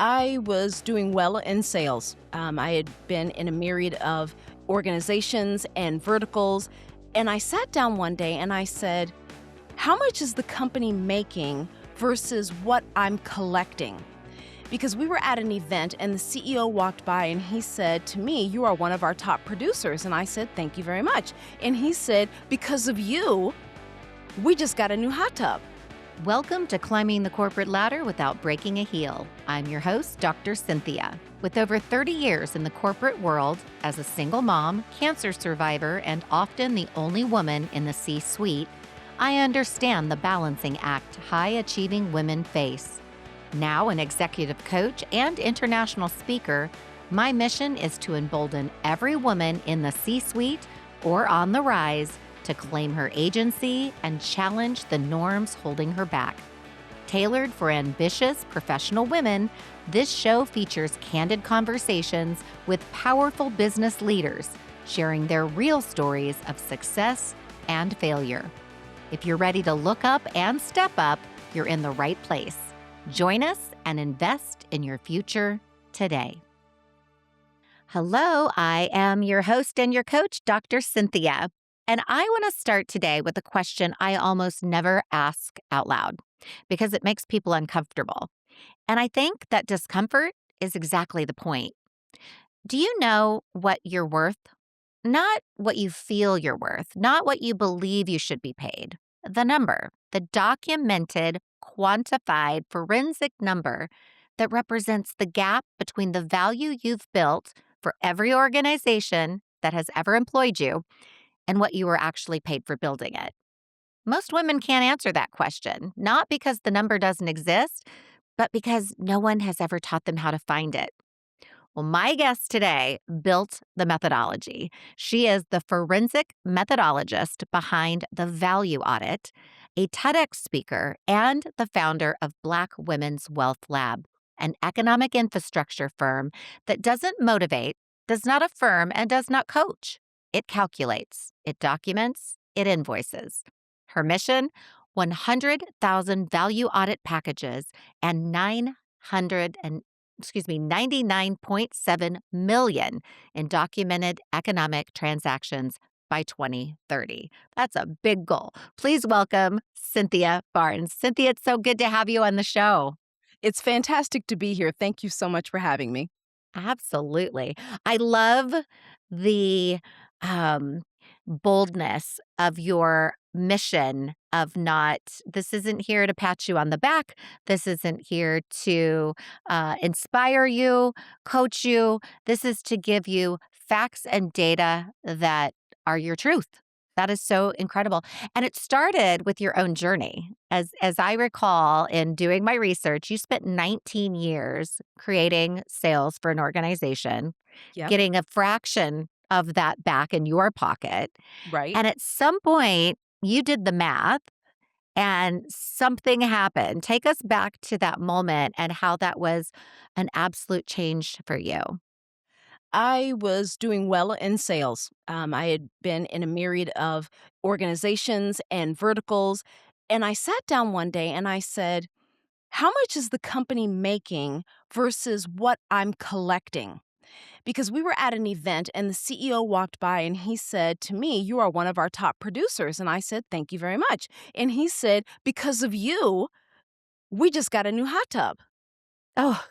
I was doing well in sales. I had been in a myriad of organizations and verticals. And I sat down one day and I said, how much is the company making versus what I'm collecting? Because we were at an event and the CEO walked by and he said to me, "You are one of our top producers." And I said, "Thank you very much." And he said, "Because of you, we just got a new hot tub." Welcome to Climbing the Corporate Ladder Without Breaking a Heel. I'm your host, Dr. Cynthia. With over 30 years in the corporate world as a single mom, cancer survivor, and often the only woman in the C-suite, I understand the balancing act high-achieving women face. Now an executive coach and international speaker, my mission is to embolden every woman in the C-suite or on the rise to claim her agency and challenge the norms holding her back. Tailored for ambitious professional women, this show features candid conversations with powerful business leaders sharing their real stories of success and failure. If you're ready to look up and step up, you're in the right place. Join us and invest in your future today. Hello, I am your host and your coach, Dr. Cynthia. And I want to start today with a question I almost never ask out loud because it makes people uncomfortable. And I think that discomfort is exactly the point. Do you know what you're worth? Not what you feel you're worth, not what you believe you should be paid. The number, the documented, quantified, forensic number that represents the gap between the value you've built for every organization that has ever employed you and what you were actually paid for building it. Most women can't answer that question, not because the number doesn't exist, but because no one has ever taught them how to find it. Well, my guest today built the methodology. She is the forensic methodologist behind the Value Audit, a TEDx speaker, and the founder of Black Women's Wealth Lab, an economic infrastructure firm that doesn't motivate, does not affirm, and does not coach. It calculates, it documents, it invoices. Her mission, 100,000 value audit packages and 99.7 million in documented economic transactions by 2030. That's a big goal. Please welcome Cynthia Barnes. Cynthia, it's so good to have you on the show. It's fantastic to be here. Thank you so much for having me. Absolutely. I love the boldness of your mission of not, this isn't here to pat you on the back. This isn't here to inspire you, coach you. This is to give you facts and data that are your truth. That is so incredible. And it started with your own journey. As I recall in doing my research, you spent 19 years creating sales for an organization, Yep. getting a fraction of that back in your pocket. Right. And at some point, you did the math and something happened. Take us back to that moment and how that was an absolute change for you. I was doing well in sales. I had been in a myriad of organizations and verticals. And I sat down one day and I said, how much is the company making versus what I'm collecting? Because we were at an event and the CEO walked by and he said to me, "You are one of our top producers." And I said, "Thank you very much." And he said, "Because of you, we just got a new hot tub." Oh,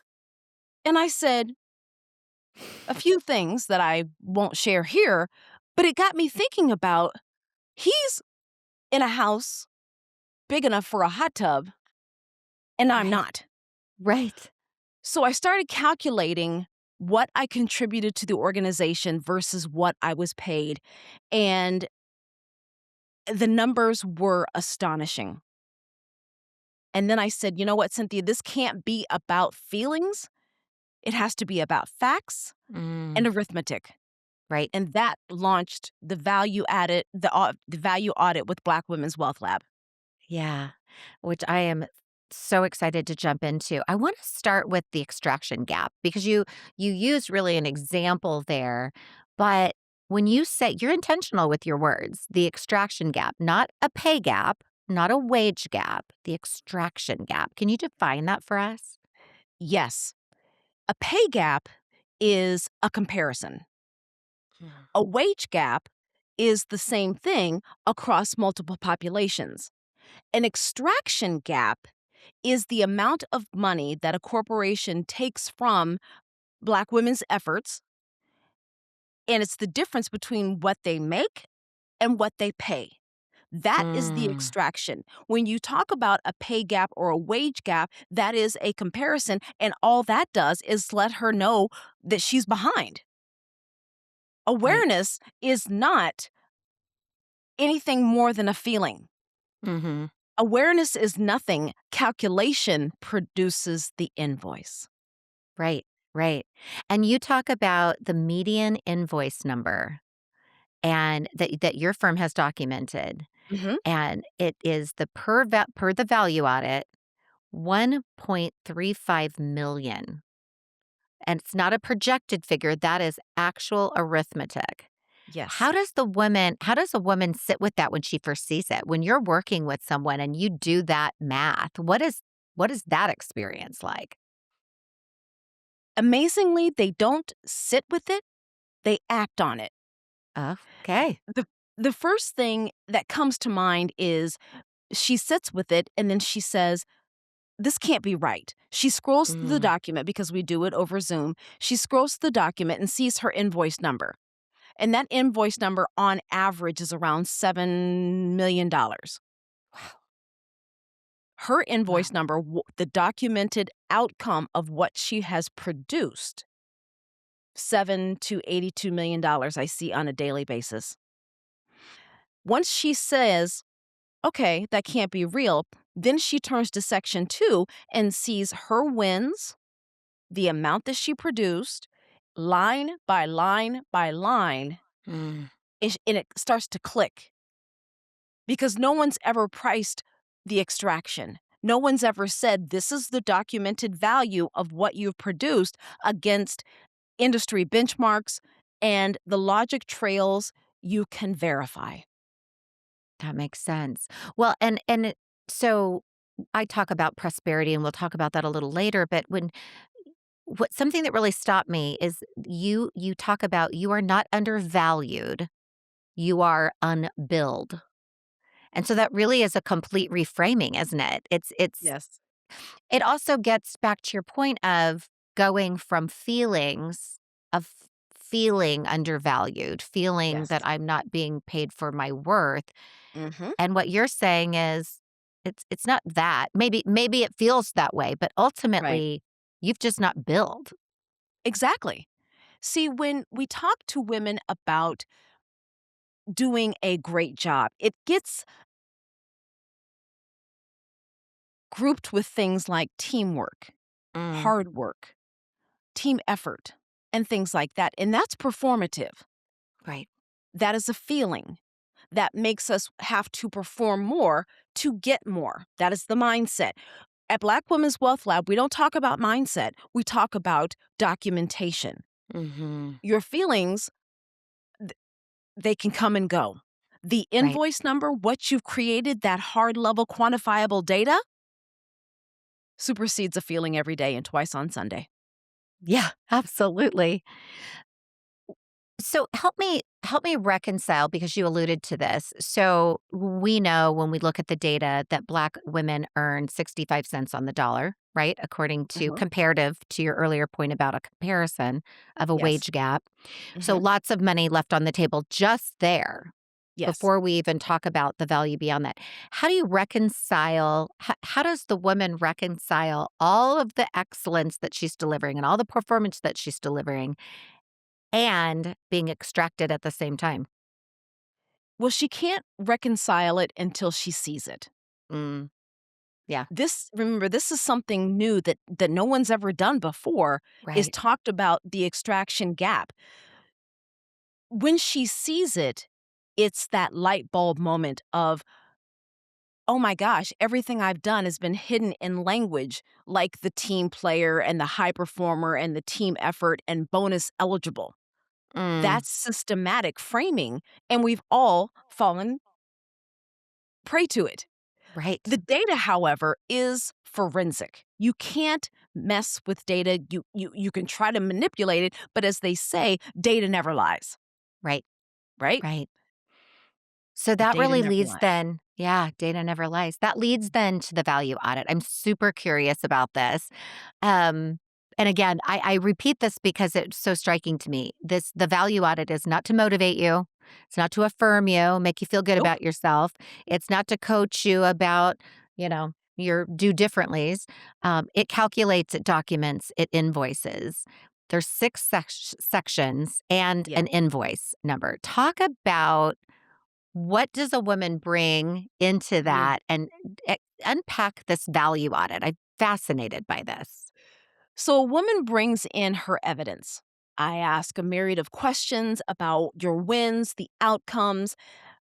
And I said a few things that I won't share here, but it got me thinking about he's in a house big enough for a hot tub and I'm right, not. right. So I started calculating what I contributed to the organization versus what I was paid. And the numbers were astonishing. And then I said, you know what, Cynthia, this can't be about feelings. It has to be about facts and Mm, arithmetic. right. And that launched the value audit with Black Women's Wealth Lab. Yeah, which I am so excited to jump into. I want to start with the extraction gap because you use really an example there, but when you say you're intentional with your words, the extraction gap, not a pay gap, not a wage gap, the extraction gap. Can you define that for us? Yes. A pay gap is a comparison. Mm. A wage gap is the same thing across multiple populations. An extraction gap is the amount of money that a corporation takes from Black women's efforts, and it's the difference between what they make and what they pay. That is the Mm. extraction. When you talk about a pay gap or a wage gap, that is a comparison, and all that does is let her know that she's behind. Right. Awareness is not anything more than a feeling. Mhm. Awareness is nothing. Calculation produces the invoice. Right, right. And you talk about the median invoice number and that your firm has documented, Mhm. and it is the per the value audit, 1.35 million. And it's not a projected figure, that is actual arithmetic. Yes. How does a woman sit with that when she first sees it? When you're working with someone and you do that math, what is that experience like? Amazingly, they don't sit with it, they act on it. Okay. The the first thing that comes to mind is she sits with it and then she says, "This can't be right." She scrolls through the Mm, document because we do it over Zoom. She scrolls through the document and sees her invoice number. And that invoice number on average is around $7 million. wow, Her wow. invoice number, the documented outcome of what she has produced, 7 to $82 million I see on a daily basis. Once she says, "Okay, that can't be real," then she turns to section 2 and sees her wins, the amount that she produced, line by line by line, Mm, and it starts to click because no one's ever priced the extraction. No one's ever said, "This is the documented value of what you've produced against industry benchmarks and the logic trails you can verify." that makes sense. Well, so I talk about prosperity, and we'll talk about that a little later, but when what something that really stopped me is you talk about you are not undervalued, you are unbilled. And so that really is a complete reframing, isn't it? Yes. It also gets back to your point of going from feelings of feeling undervalued, feeling that Yes. I'm not being paid for my worth, Mhm. and what you're saying is it's not that. Maybe it feels that way, but Right. ultimately you've just not billed. Exactly. See, when we talk to women about doing a great job, it gets grouped with things like teamwork, Mm, hard work, team effort, and things like that. And that's performative. right. That is a feeling that makes us have to perform more to get more. That is the mindset. At Black Women's Wealth Lab, we don't talk about mindset, we talk about documentation. Mhm. Your feelings, th- they can come and go. The Right. invoice number, what you've created, that hard level quantifiable data, supersedes a feeling every day and twice on Sunday. Yeah, absolutely. So help me reconcile because you alluded to this. So we know when we look at the data that black women earn 65 cents on the dollar, right? According to Mhm. comparative to your earlier point about a comparison of a Yes. wage gap. So Mhm. lots of money left on the table just there Yes. before we even talk about the value beyond that. How do you reconcile how does the woman reconcile all of the excellence that she's delivering and all the performance that she's delivering and being extracted at the same time? Well, she can't reconcile it until she sees it. Mm, yeah, Remember, this is something new that no one's ever done before, is right. talked about the extraction gap. When she sees it, it's that light bulb moment of, "Oh my gosh, everything I've done has been hidden in language like the team player and the high performer and the team effort and bonus eligible." Mm, That's systematic framing, and we've all fallen prey to it. Right. The data, however, is forensic. You can't mess with data. You can try to manipulate it, but as they say, data never lies, Right. right? Right. So that Data really never leads lies. then, yeah, data never lies. That leads then to the value audit. I'm super curious about this. Um, and again, I repeat this because it's so striking to me. The value audit is not to motivate you. It's not to affirm you, make you feel good Nope. about yourself. It's not to coach you about, your do differentlies. It calculates, it documents, it invoices. There's six sections and Yeah. an invoice number. Talk about what does a woman bring into Mm. that and e unpack this value audit? I'm fascinated by this. So a woman brings in her evidence. I ask a myriad of questions about your wins, the outcomes,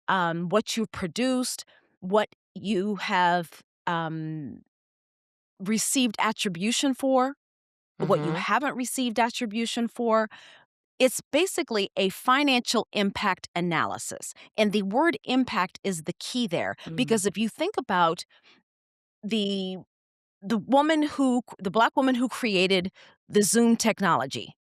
what you've produced, what you have received attribution for, what you Mhm. haven't received attribution for. It's basically a financial impact analysis. And the word impact is the key there Mm. because if you think about the the black woman who created the Zoom technology,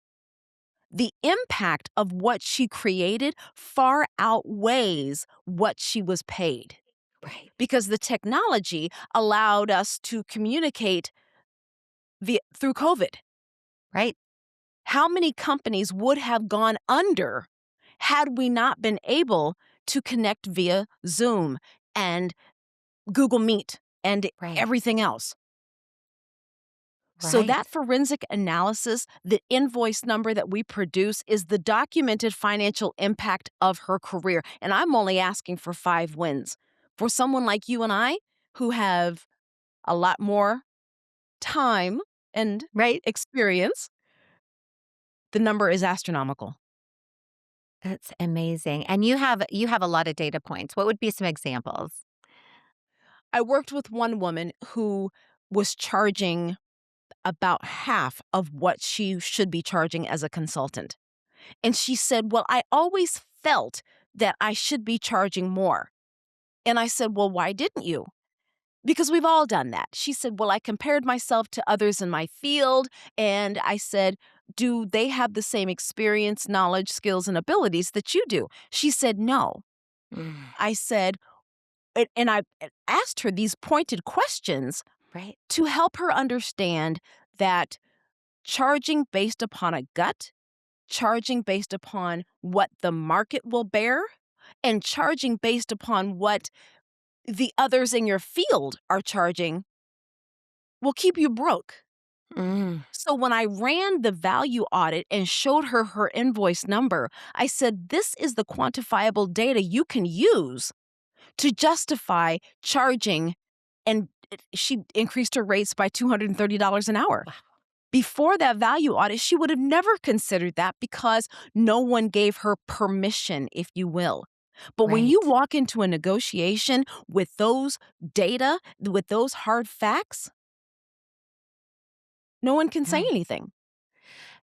the impact of what she created far outweighs what she was paid Right, because the technology allowed us to communicate through COVID. right, How many companies would have gone under had we not been able to connect via Zoom and Google Meet and right, everything else? So, right. that forensic analysis, the invoice number that we produce, is the documented financial impact of her career. And I'm only asking for 5 wins. For someone like you and I, who have a lot more time and Right? experience, the number is astronomical. That's amazing, and you have a lot of data points. What would be some examples? I worked with one woman who was charging about half of what she should be charging as a consultant. And she said, "Well, I always felt that I should be charging more." And I said, "Well, why didn't you?" Because we've all done that. She said, "Well, I compared myself to others in my field." And I said, "Do they have the same experience, knowledge, skills, and abilities that you do?" She said, "No." Mm. I said, and I asked her these pointed questions Right, to help her understand that charging based upon a gut, charging based upon what the market will bear, and charging based upon what the others in your field are charging will keep you broke. mm, So when I ran the value audit and showed her her invoice number, I said, "This is the quantifiable data you can use to justify charging." And she increased her rates by $230 an hour. wow, Before that value audit, she would have never considered that because no one gave her permission, if you will. But when you right, walk into a negotiation with those data, with those hard facts, no one can say right. anything.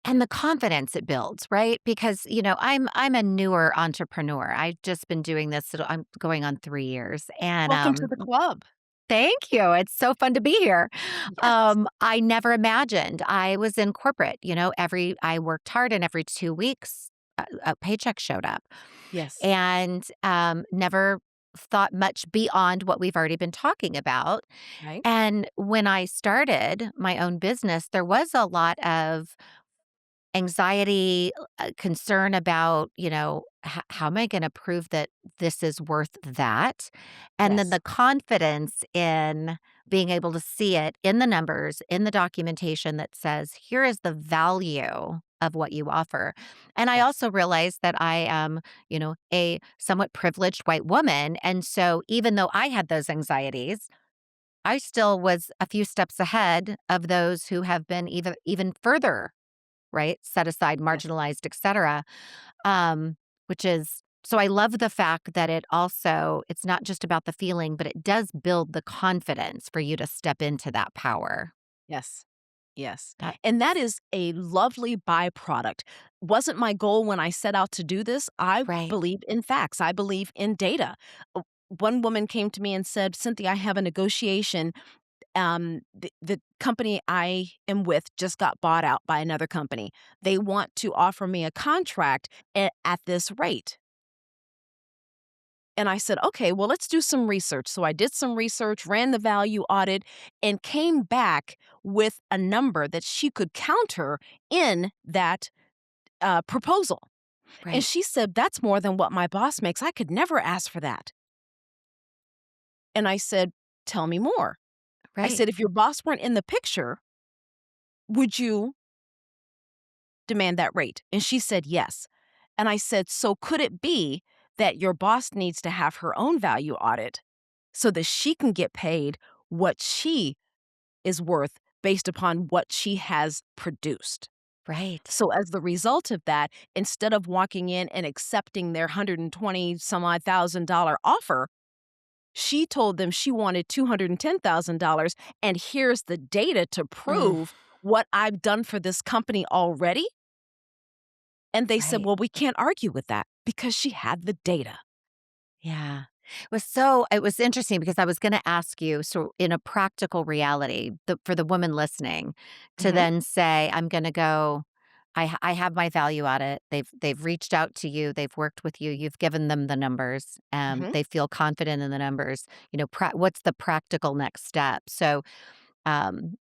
And the confidence it builds, right? Because, I'm a newer entrepreneur. I've just been doing this, I'm going on 3 years, and, Welcome to the club. thank you. It's so fun to be here. Yes. I never imagined I was in corporate, I worked hard and every 2 weeks a paycheck showed up Yes. and never thought much beyond what we've already been talking about. Right? And when I started my own business, there was a lot of anxiety, concern about, how am I going to prove that this is worth that? And then Yes. the confidence in being able to see it in the numbers, in the documentation that says, here is the value of what you offer. And I Yes. also realized that I am, a somewhat privileged white woman. And so even though I had those anxieties, I still was a few steps ahead of those who have been even further, right? Set aside, Yes. marginalized, et cetera. Um, which is so I love the fact that it's not just about the feeling, but it does build the confidence for you to step into that power. Yes. Yes. That And that is a lovely byproduct. Wasn't my goal when I set out to do this. I right. believe in facts. I believe in data. one woman came to me and said, "Cynthia, I have a negotiation. The company I am with just got bought out by another company. They want to offer me a contract at this rate." And I said, "Okay, well, let's do some research." So I did some research, ran the value audit, and came back with a number that she could counter in that proposal. And Right. she said, "That's more than what my boss makes. I could never ask for that." And I said, "Tell me more." I Right. said, "If your boss weren't in the picture, would you demand that rate?" And she said, "Yes." And I said, "So could it be that your boss needs to have her own value audit so that she can get paid what she is worth based upon what she has produced?" Right. So as the result of that, instead of walking in and accepting their 120 some odd $1,000 offer, she told them she wanted $210,000, and here's the data to Mm, prove what I've done for this company already. And they said, right. "Well, we can't argue with that," because she had the data. Yeah. It was interesting because I was gonna ask you, so in a practical reality, for the woman listening, to Mhm, then say, "I'm gonna go, I have my value audit." They've reached out to you, they've worked with you, you've given them the numbers, mhm. they feel confident in the numbers. What's the practical next step? So,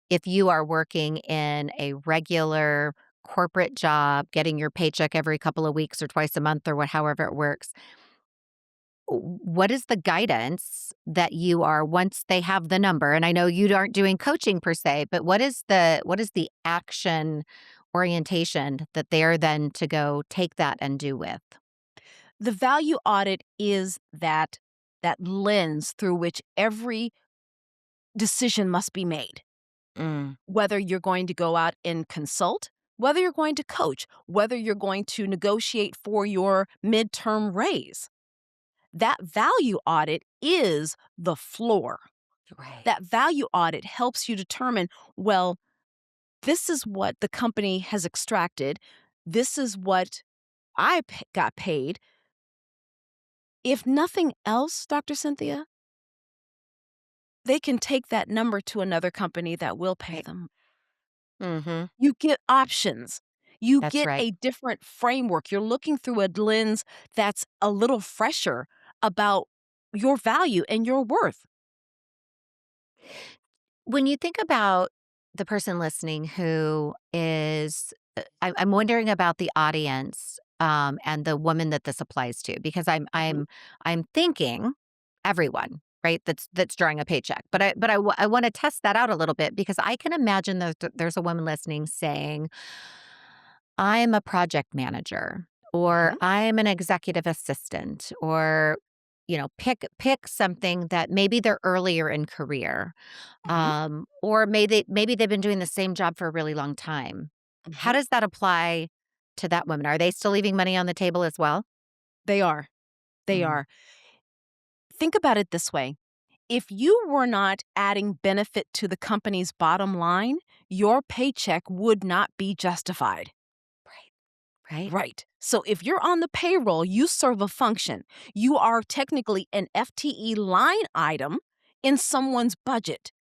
if you are working in a regular corporate job, getting your paycheck every couple of weeks or twice a month or however it works, what is the guidance that you are once they have the number? And I know you aren't doing coaching per se, but what is the action orientation that they're then to go take that and do with? The value audit is that lens through which every decision must be made. Mm, Whether you're going to go out and consult, whether you're going to coach, whether you're going to negotiate for your midterm raise. That value audit is the floor. right, That value audit helps you determine, well, this is what the company has extracted. This is what got paid. If nothing else, Dr. Cynthia, they can take that number to another company that will pay right. them. Mhm. You get options. You That's get right. a different framework. You're looking through a lens that's a little fresher about your value and your worth. When you think about the person listening who is, I'm wondering about the audience, and the woman that this applies to, because Mhm, I'm thinking everyone, right? That's drawing a paycheck, but I want to test that out a little bit because I can imagine there's a woman listening saying, "I'm a project manager," or mhm, "I'm an executive assistant," or pick something that maybe they're earlier in career, mhm, or maybe they've been doing the same job for a really long time. How mhm. does that apply to that woman? Are they still leaving money on the table as well? They are. They Mm, are. Think about it this way. If you were not adding benefit to the company's bottom line, your paycheck would not be justified. right, right, Right. So if you're on the payroll, you serve a function. You are technically an FTE line item in someone's budget,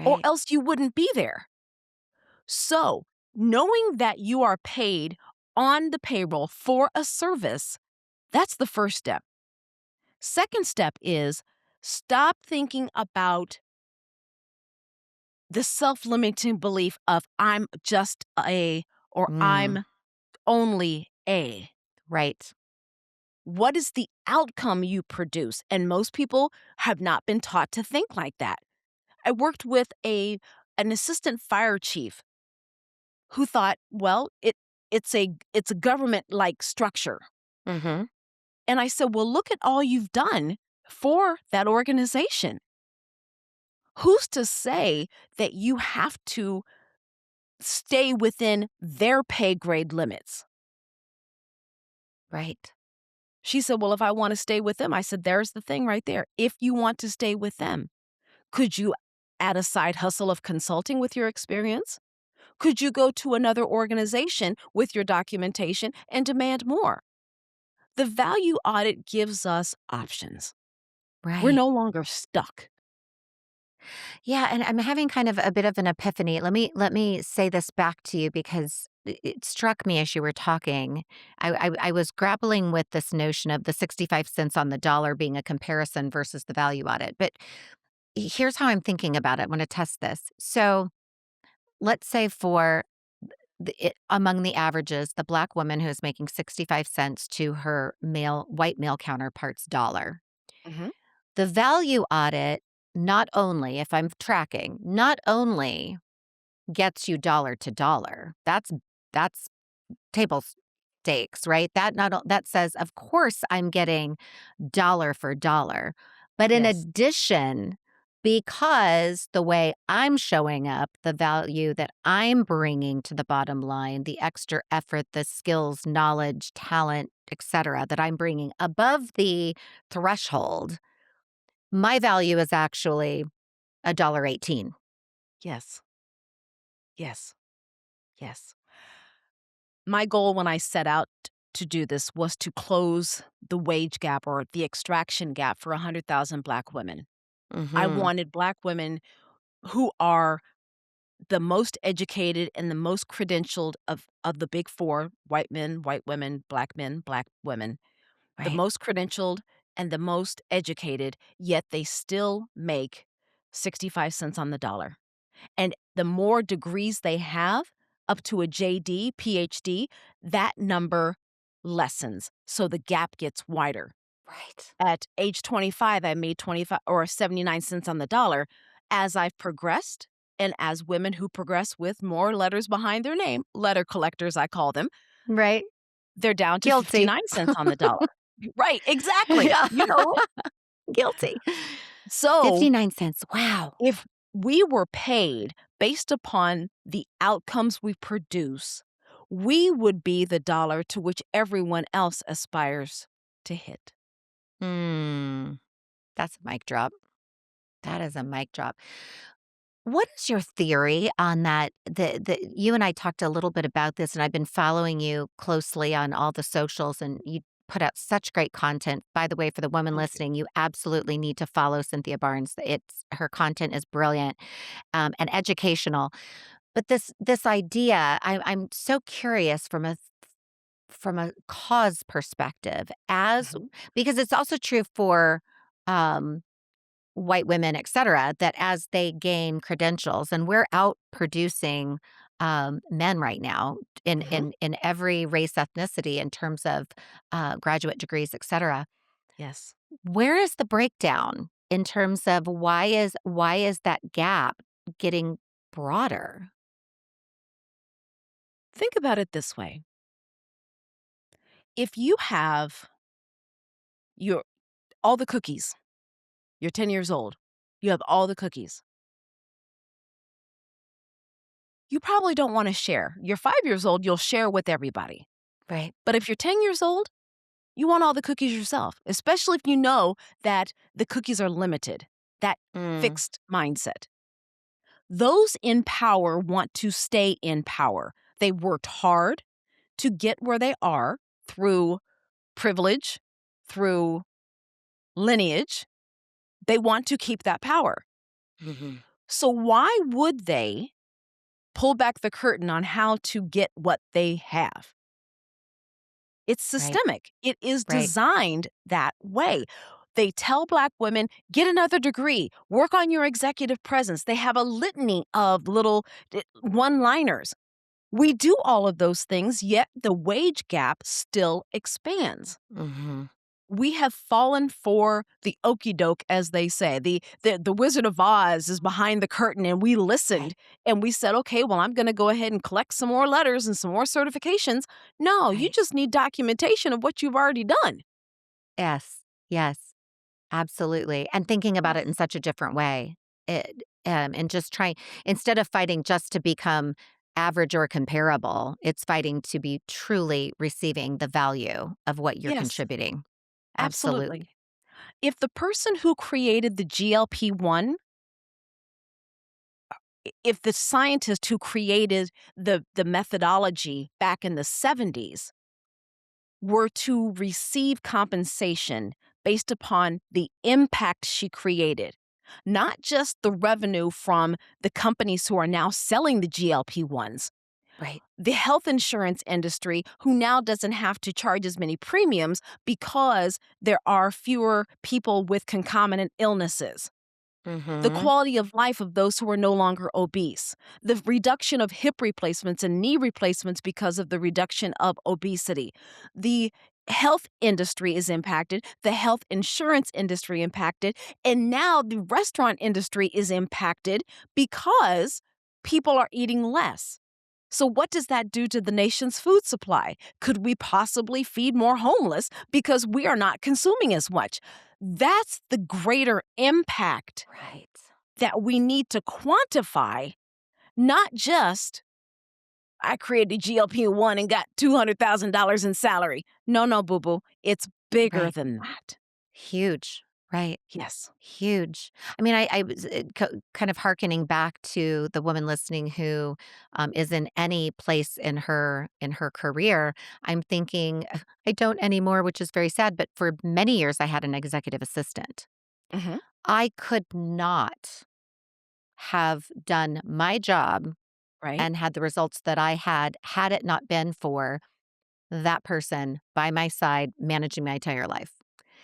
or right, else you wouldn't be there. So, knowing that you are paid on the payroll for a service, that's the first step. Second step is stop thinking about the self limiting belief of I'm just a or mm, I'm only a. right, What is the outcome you produce? And most people have not been taught to think like that. I worked with an assistant fire chief who thought, well, it's a government like structure. hmm, And I said, well, look at all you've done for that organization. Who's to say that you have to stay within their pay grade limits? right, She said, well, if I want to stay with them, I said, there's the thing right there. If you want to stay with them, could you add a side hustle of consulting with your experience? Could you go to another organization with your documentation and demand more? The value audit gives us options. We're Right. no longer stuck. Yeah, and I'm having kind of a bit of an epiphany. Let me say this back to you because it struck me as you were talking. I was grappling with this notion of the 65 cents on the dollar being a comparison versus the value audit. But here's how I'm thinking about it. I want to test this. So let's say for among the averages, the black woman who is making 65 cents to her white male counterpart's dollar. Mhm. The value audit, not only, if I'm tracking, not only gets you dollar to dollar. That's table stakes, right? That says, of course, I'm getting dollar for dollar. But in Yes. addition, because the way I'm showing up, the value that I'm bringing to the bottom line, the extra effort, the skills, knowledge, talent, etc., that I'm bringing above the threshold, my value is actually a dollar 18. Yes. Yes. Yes. My goal when I set out to do this was to close the wage gap or the extraction gap for 100,000 Black women. I Mhm. wanted Black women who are the most educated and the most credentialed of the big four: white men, white women, black women, the Right. most credentialed and the most educated, yet they still make 65 cents on the dollar. And the more degrees they have, up to a JD, PhD, that number lessens. So the gap gets wider. Right. At age 25, I made 25 or 79 cents on the dollar. As I've progressed, and as women who progress with more letters behind their name, letter collectors, I call them, Right. they're down to Guilty. 59 cents on the dollar. Right, exactly. Yeah. You know, Guilty. so 59 cents. Wow. if we were paid based upon the outcomes we produce, we would be the dollar to which everyone else aspires to hit. Mm, that's a mic drop. That is a mic drop. What is your theory on that? You and I talked a little bit about this, and I've been following you closely on all the socials, and you put out such great content. By the way, for the woman Thank you. listening, you absolutely need to follow Cynthia Barnes. It's her content is brilliant and educational. But this idea, I'm so curious from a cause perspective as Mhm. because it's also true for um white women, et cetera, that as they gain credentials, and we're out producing men right now Mhm. in every race, ethnicity in terms of graduate degrees, et cetera. Yes. Where is the breakdown in terms of why is that gap getting broader? Think about it this way. If you have your all the cookies, you're 10 years old, you have all the cookies. You probably don't want to share. You're 5 years old, you'll share with everybody. Right. But if you're 10 years old, you want all the cookies yourself, especially if you know that the cookies are limited, that Mm, fixed mindset. Those in power want to stay in power. They worked hard to get where they are through privilege, through lineage. They want to keep that power. mhm. So, why would they pull back the curtain on how to get what they have? It's Right. systemic. It is Right. designed that way. They tell Black women, get another degree, work on your executive presence. They have a litany of little one liners. We do all of those things, yet the wage gap still expands. Mhm. We have fallen for the okey doke, as they say. The Wizard of Oz is behind the curtain, and we listened Right. and we said, okay, well, I'm going to go ahead and collect some more letters and some more certifications. No, you Right. just need documentation of what you've already done. Yes. Yes. Absolutely, and thinking about it in Yes. such a different way. And just trying instead of fighting just to become average or comparable, it's fighting to be truly receiving the value of what you're Yes, contributing. absolutely. Absolutely. If the person who created the GLP-1, if the scientist who created the methodology back in the 70s were to receive compensation based upon the impact she created, not just the revenue from the companies who are now selling the GLP-1s. Right. The health insurance industry, who now doesn't have to charge as many premiums because there are fewer people with concomitant illnesses. The Mhm. quality of life of those who are no longer obese, the reduction of hip replacements and knee replacements because of the reduction of obesity. The health industry is impacted, the health insurance industry impacted, and now the restaurant industry is impacted because people are eating less. So, what does that do to the nation's food supply? Could we possibly feed more homeless because we are not consuming as much? That's the greater impact Right. that we need to quantify, not just, I created GLP-1 and got $200,000 in salary. No, no, boo boo. It's bigger Right. than that. Huge. Right. Yes. Huge. I mean, I was kind of hearkening back to the woman listening who is in any place in her career. I'm thinking I don't anymore, which is very sad. But for many years, I had an executive assistant. Hmm. I could not have done my job Right? and had the results that I had it not been for that person by my side managing my entire life.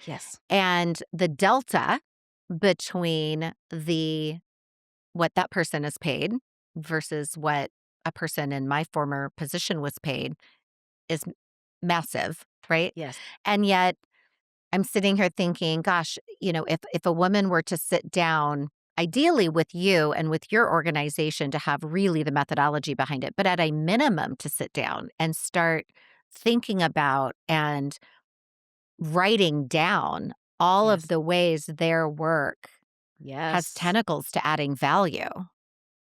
Yes. And the delta between the what that person is paid versus what a person in my former position was paid is massive, right? Yes. And yet I'm sitting here thinking, gosh, if a woman were to sit down, ideally with you and with your organization to have really the methodology behind it, but at a minimum to sit down and start thinking about and writing down all of Yes. the ways their work has Yes. tentacles to adding value.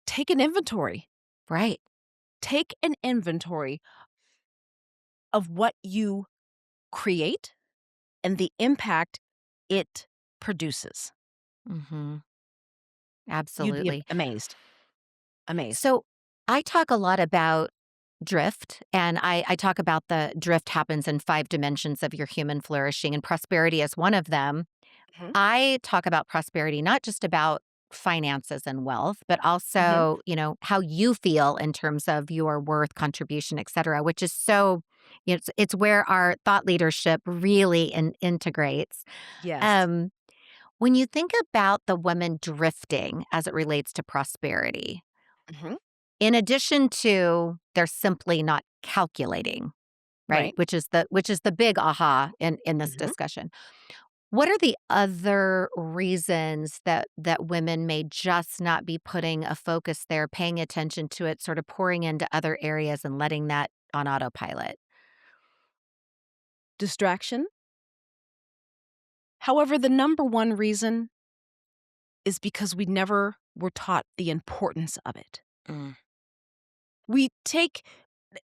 Take an inventory. Right. Take an inventory of what you create and the impact it produces. Mhm. You'd be Absolutely. amazed. Amazed. So I talk a lot about drift, and I talk about the drift happens in 5 dimensions of your human flourishing, and prosperity is one of them. Mhm. I talk about prosperity, not just about finances and wealth, but Mhm. also, how you feel in terms of your worth, contribution, et cetera, which is so, it's where our thought leadership really integrates. Yes. Um, when you think about the women drifting as it relates to prosperity, Mhm. in addition to they're simply not calculating, right? Right. Which is the big aha in this Mhm. discussion. What are the other reasons that women may just not be putting a focus there, paying attention to it, sort of pouring into other areas and letting that on autopilot? Distraction. However, the number one reason is because we never were taught the importance of it. Mm, We take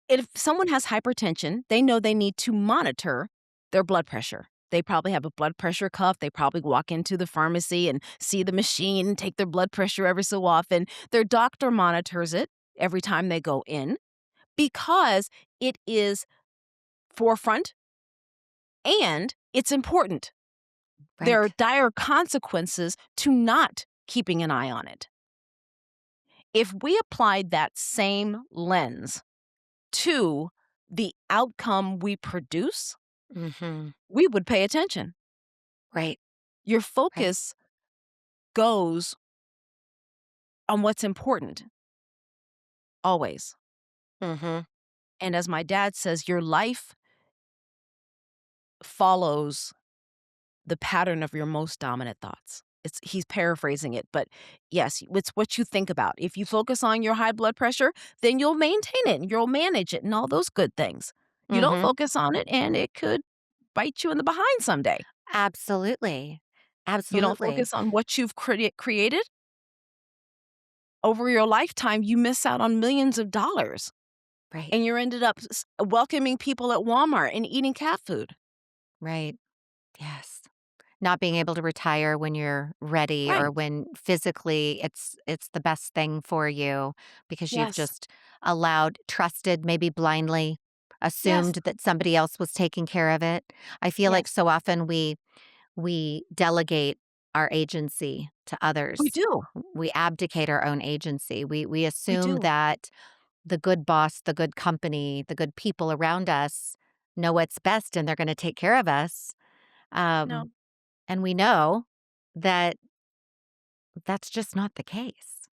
If someone has hypertension, they know they need to monitor their blood pressure. They probably have a blood pressure cuff. They probably walk into the pharmacy and see the machine and take their blood pressure every so often. Their doctor monitors it every time they go in because it is forefront and it's important. There are right. dire consequences to not keeping an eye on it. If we applied that same lens to the outcome we produce, Mhm. we would pay attention. Right. Your Right. focus goes on what's important, always. Mhm. And as my dad says, your life follows the pattern of your most dominant thoughts. He's paraphrasing it, but yes, it's what you think about. If you focus on your high blood pressure, then you'll maintain it and you'll manage it and all those good things. You don't Mhm. focus on it and it could bite you in the behind someday. Absolutely. You don't Absolutely. focus on what you've created over your lifetime, you miss out on millions of dollars. Right. And you're ended up welcoming people at Walmart and eating cat food. Right. Yes. Not being able to retire when you're ready or Right. when physically it's the best thing for you because you've Yes. just allowed trusted, maybe blindly Yes. assumed that somebody else was taking care of it. I feel like Yes. so often We delegate our agency to We others. do. We abdicate our own agency. We We assume do. that the good boss, the good company, the good people around us know what's best and they're going to take care of us. No. Um, and we know that that's just not the case.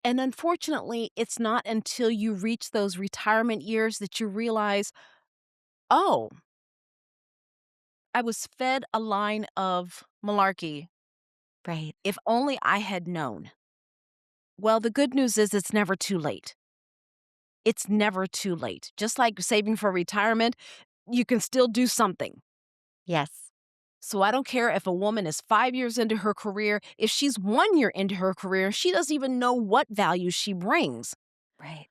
And unfortunately, it's not until you reach those retirement years that you realize, "Oh, I was fed a line of malarkey. Right. If only I had known." Well, the good news is it's never too late. It's never too late. Just like saving for retirement, you can still do something. Yes. So I don't care if a woman is 5 years into her career, if she's 1 year into her career, she doesn't even know what value she brings. Right.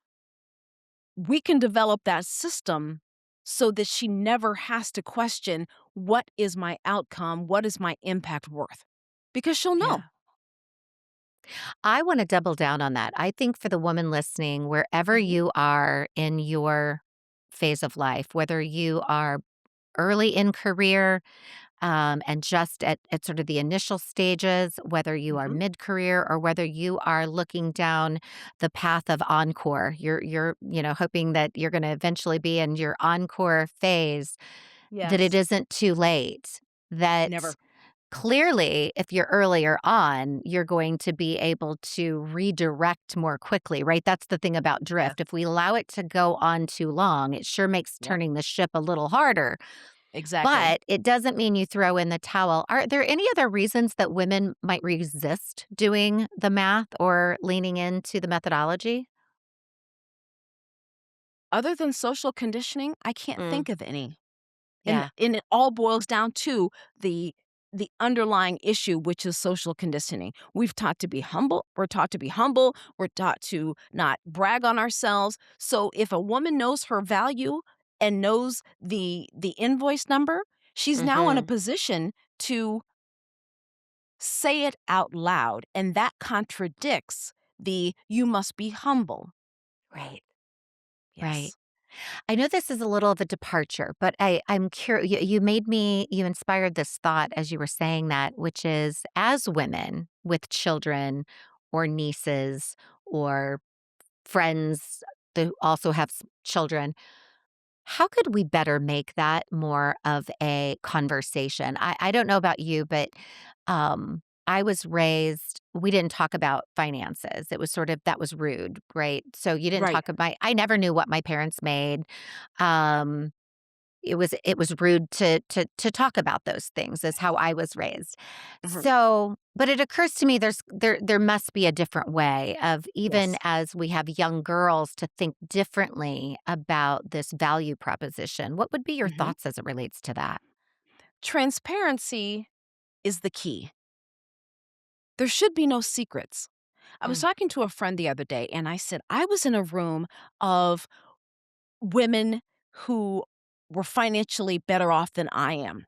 We can develop that system so that she never has to question, what is my outcome? What is my impact worth? Because she'll Yeah. know. I want to double down on that. I think for the woman listening, wherever Mhm, you are in your phase of life, whether you are early in career, and just at sort of the initial stages, whether you are mhm. mid-career or whether you are looking down the path of encore, you're hoping that you're going to eventually be in your encore phase, that it Yes. isn't too late. That Never. clearly, if you're earlier on, you're going to be able to redirect more quickly, right? That's the thing about Yes. drift. If we allow it to go on too long, it sure makes Yep. turning the ship a little harder. Exactly. But it doesn't mean you throw in the towel. Are there any other reasons that women might resist doing the math or leaning into the methodology? Other than social conditioning, I can't Mm, think of any. And yeah. and it all boils down to the the underlying issue, which is social conditioning. We've taught to be humble. We're taught to be humble. We're taught to not brag on ourselves. So if a woman knows her value and knows the invoice number, she's now in a Mhm. position to say it out loud, and that contradicts the "you must be humble." Right. Right. Yes. I know this is a little of a departure, but I'm curious. You inspired this thought as you were saying that, which is as women with children or nieces or friends that also have children, how could we better make that more of a conversation? I don't know about you, but I was raised, we didn't talk about finances. It was sort of, that was rude, right? So you didn't Right. talk about, I never knew what my parents made. Um, it was rude to talk about those things is how I was raised. Mhm. So, but it occurs to me there must be a different way of, even Yes. as we have young girls, to think differently about this value proposition. What would be your Mhm. thoughts as it relates to that? Transparency is the key. There should be no secrets. I was Mm, talking to a friend the other day and I said, I was in a room of women who were financially better off than I am.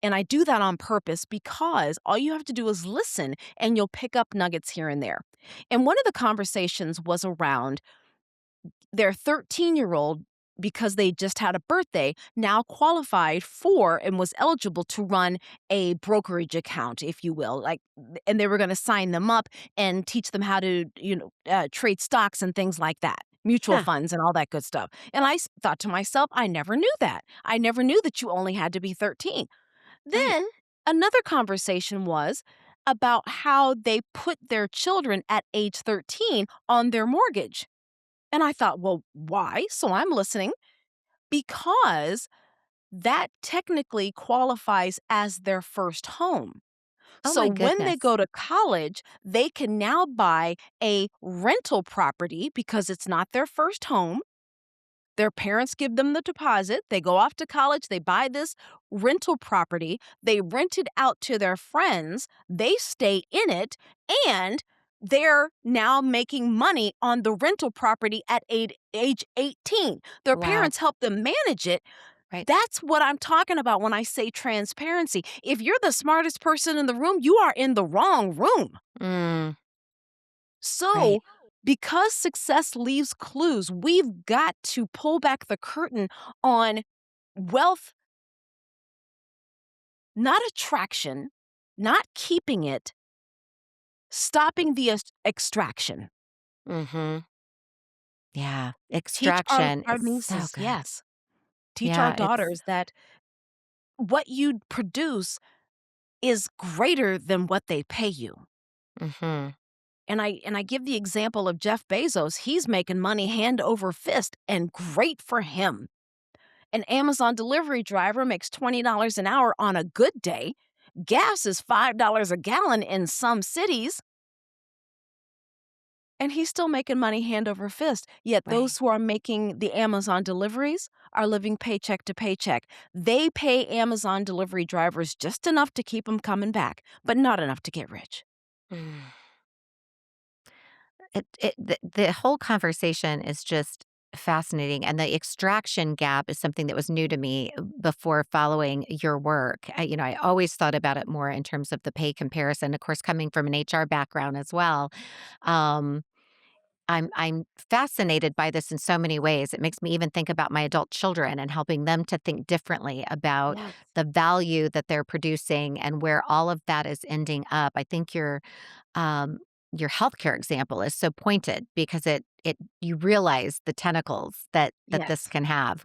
And I do that on purpose because all you have to do is listen and you'll pick up nuggets here and there. And one of the conversations was around their 13-year-old, because they just had a birthday, now qualified for and was eligible to run a brokerage account, if you will. And they were going to sign them up and teach them how to, trade stocks and things like that, mutual yeah, funds and all that good stuff. And thought to myself, I never knew that. I never knew that you only had to be 13. right. Then another conversation was about how they put their children at age 13 on their mortgage. And I thought, well, why? So I'm listening because that technically qualifies as their first home. Oh So my when they goodness. go to college, they can now buy a rental property because it's not their first home. Their parents give them the deposit. They go off to college. They buy this rental property. They rent it out to their friends. They stay in it. And they're now making money on the rental property at age 18. Their Wow. parents help them manage it. Right. That's what I'm talking about when I say transparency. If you're the smartest person in the room, you are in the wrong room. Mm, right. So, because success leaves clues, we've got to pull back the curtain on wealth not attraction, not keeping it, stopping the extraction. Mhm. Yeah, Teach extraction our is so nieces, good. yes, teach our Yeah, it's daughters that what you produce is greater than what they pay you. mhm. And I give the example of Jeff Bezos. He's making money hand over fist, and great for him. An Amazon delivery driver makes $20 an hour on a good day. Gas is $5 a gallon in some cities, and he's still making money hand over fist. Yet Right. those who are making the Amazon deliveries are living paycheck to paycheck. They pay Amazon delivery drivers just enough to keep them coming back, but not enough to get rich. Mm. The whole conversation is just fascinating, and the extraction gap is something that was new to me before following your work. I always thought about it more in terms of the pay comparison, of course, coming from an HR background as well. Um, I'm fascinated by this in so many ways. It makes me even think about my adult children and helping them to think differently about Yes. the value that they're producing and where all of that is ending up. I think um, your healthcare example is so pointed because it you realize the tentacles that this Yes. can have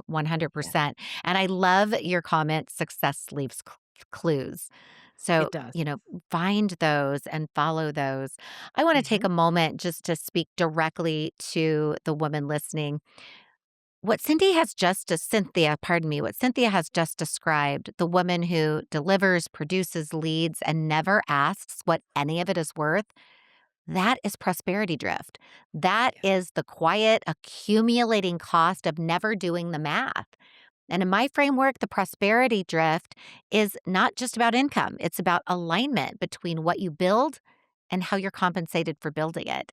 Yes. 100%. And I love your comment, success leaves clues. So, It does. find those and follow those. I want to take Mhm. a moment just to speak directly to the woman listening. What Cynthia has just described, the woman who delivers, produces, leads, and never asks what any of it is worth, that is prosperity drift. That Yes. is the quiet accumulating cost of never doing the math. And in my framework, the prosperity drift is not just about income, it's about alignment between what you build and how you're compensated for building it.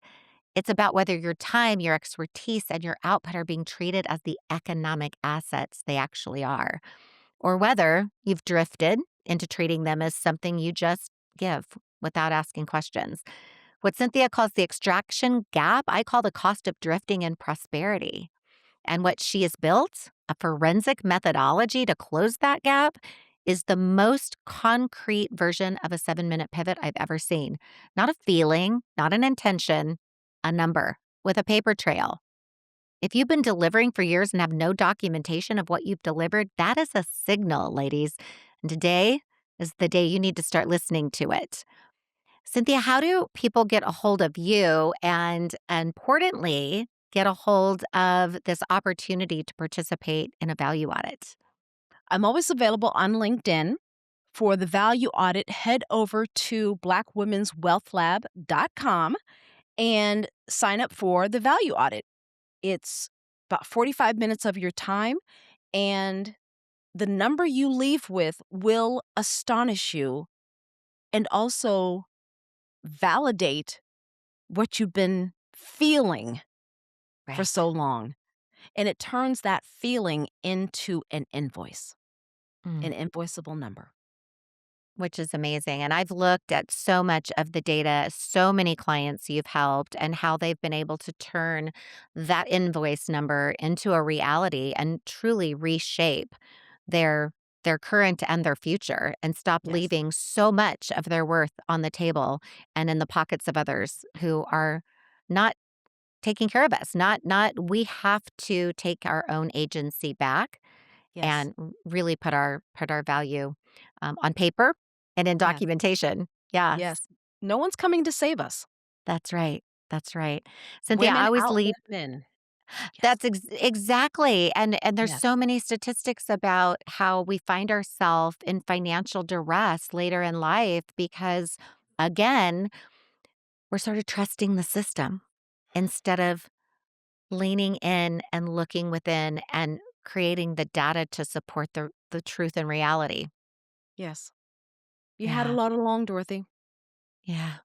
It's about whether your time, your expertise, and your output are being treated as the economic assets they actually are, or whether you've drifted into treating them as something you just give without asking questions. What Cynthia calls the extraction gap, I call the cost of drifting in prosperity. And what she has built, a forensic methodology to close that gap, is the most concrete version of a 7-minute pivot I've ever seen. Not a feeling, not an intention, a number with a paper trail. If you've been delivering for years and have no documentation of what you've delivered, that is a signal, ladies. And today is the day you need to start listening to it. Cynthia, how do people get a hold of you and importantly, get a hold of this opportunity to participate in a value audit? I'm always available on LinkedIn. For the value audit, head over to blackwomenswealthlab.com and sign up for the value audit. It's about 45 minutes of your time, and the number you leave with will astonish you and also validate what you've been feeling for so Right. long. And it turns that feeling into an invoice, Mm. an invoiceable number. Which is amazing. And I've looked at so much of the data, so many clients you've helped, and how they've been able to turn that invoice number into a reality and truly reshape their their current and their future and stop Yes. leaving so much of their worth on the table and in the pockets of others who are not taking care of us. Not we have to take our own agency back Yes. and really put our value, on paper and in Yes. documentation. Yes, Yes. No one's coming to save us. that's right, that's right. Cynthia, I Women always leave. outlive men. Yes. That's exactly, and there's so Yes. many statistics about how we find ourselves in financial duress later in life because, again, we're sort of trusting the system instead of leaning in and looking within and creating the data to support the truth and reality. Yes. You had it Yeah. all along, Dorothy. Yeah,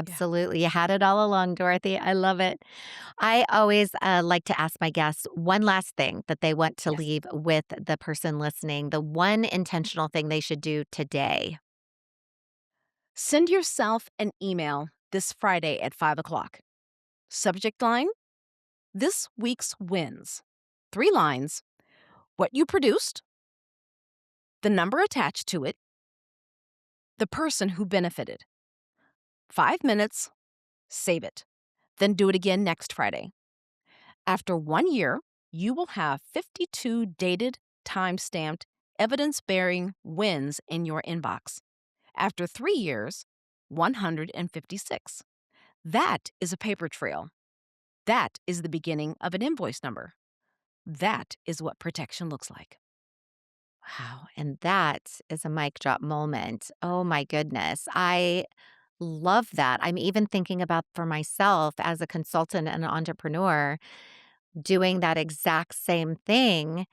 Yeah. absolutely. You had it all along, Dorothy. I love it. I always like to ask my guests one last thing that they want to Yes. leave with the person listening, the one intentional thing they should do today. Send yourself an email this Friday at 5 o'clock. Subject line: This week's wins. 3 lines: what you produced, the number attached to it, the person who benefited. 5 minutes, save it. Then do it again next Friday. After 1 year, you will have 52 dated, time-stamped, evidence-bearing wins in your inbox. After 3 years, 156. That is a paper trail. That is the beginning of an invoice number. That is what protection looks like. Wow. And that is a mic drop moment. Oh my goodness. I love that. I'm even thinking about for myself as a consultant and an entrepreneur doing that exact same thing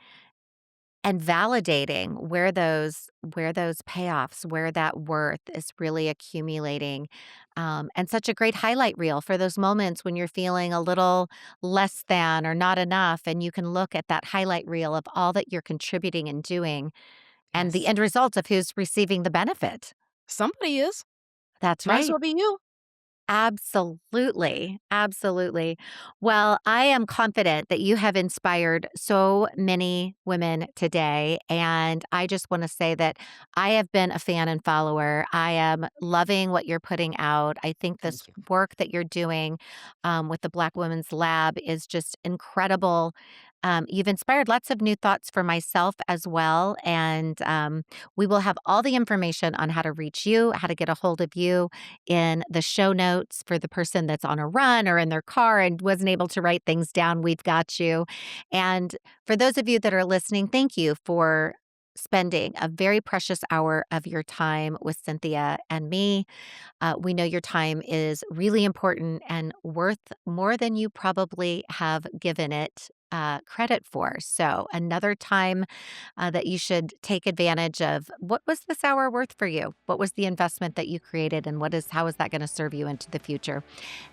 and validating where those payoffs, where that worth is really accumulating. And such a great highlight reel for those moments when you're feeling a little less than or not enough. And you can look at that highlight reel of all that you're contributing and doing and the Yes. end result of who's receiving the benefit. Somebody is. That's Might as right. well be you. Absolutely. Absolutely. Well, I am confident that you have inspired so many women today. And I just want to say that I have been a fan and follower. I am loving what you're putting out. I think this Thank you. work that you're doing with the Black Women's Lab is just incredible. You've inspired lots of new thoughts for myself as well. And we will have all the information on how to reach you, how to get a hold of you in the show notes for the person that's on a run or in their car and wasn't able to write things down. We've got you. And for those of you that are listening, thank you for spending a very precious hour of your time with Cynthia and me. We know your time is really important and worth more than you probably have given it credit for. So, another time that you should take advantage of what was this hour worth for you? What was the investment that you created, and how is that going to serve you into the future?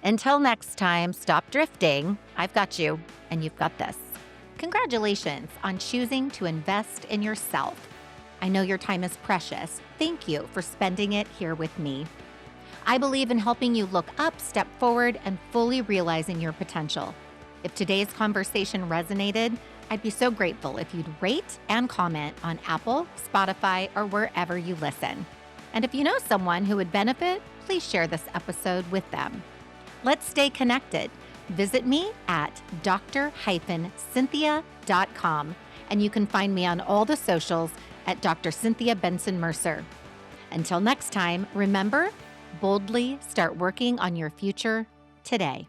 Until next time, stop drifting. I've got you, and you've got this. Congratulations on choosing to invest in yourself. I know your time is precious. Thank you for spending it here with me. I believe in helping you look up, step forward, and fully realizing your potential. If today's conversation resonated, I'd be so grateful if you'd rate and comment on Apple, Spotify, or wherever you listen. And if you know someone who would benefit, please share this episode with them. Let's stay connected. Visit me at dr-cynthia.com, and you can find me on all the socials at Dr. Cynthia Bentzen-Mercer. Until next time, remember, boldly start working on your future today.